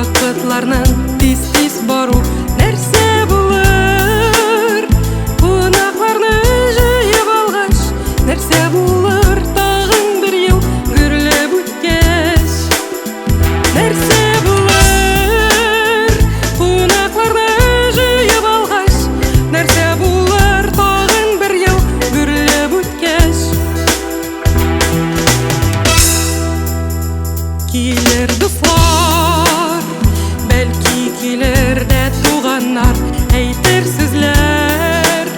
Вакытларның тиз-тиз бару нәрсә булыр? Кунакларны җыеп алгач, нәрсә булыр? Тагын бер ел гөрләп үткәч, нәрсә булыр? Кунакларны җыеп алгач, нәрсә булыр? Тагын бер ел гөрләп үткәч, килер дуслар, бәлки килер дә туганнар, әйтер сүзләр,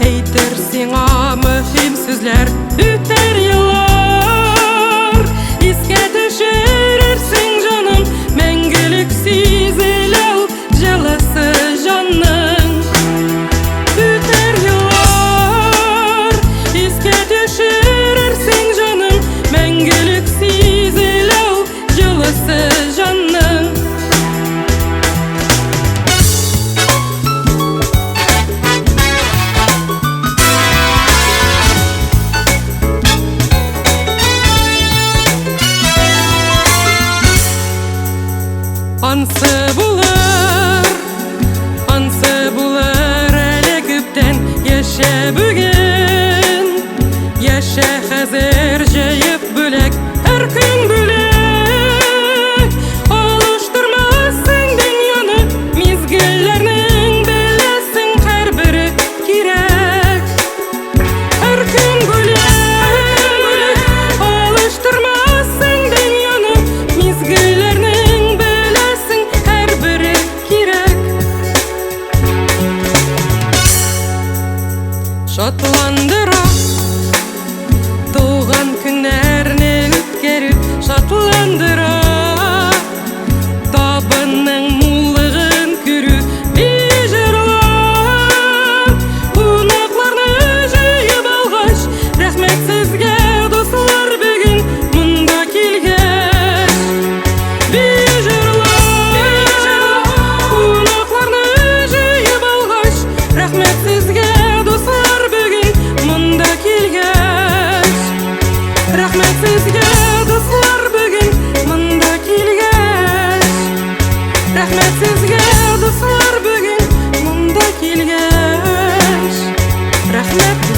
әйтер сиңа мөһим сүзләр. Үтәр еллар, искә төшерерсең җаным, мәңгелек сизелә ул җылысы җанның. Үтәр еллар, искә төшерерсең җаным, мәңгелек сизелә ул җылысы җанның. Ансы булыр әле күптән, яшә бүген, яшә хәзер җыеп бүләк, һәр көн бүләк. Алыштырмасын дөньяны, мизгелләрнең беләсең, һәрбере кирәк. Һәр көн бүләк, алыштырмасын дөньяны, мизгелләрнең беләсең, һәрбере кирәк. Шатландыра туган көннәрне үткәрү, шатландыра табынның муллыгын күрү. Җырлап кунакларны җыеп алгач, рәхмәт сезгә дуслар бүген монда килгәч. Җырлап кунакларны җыеп алгач, рәхмәт сезгә дуслар бүген монда килгәч. Рәхмәт сезгә дуслар бүген монда килгәч. Рәхмәт сезгә дуслар бүген монда килгәч. Рәхмәт.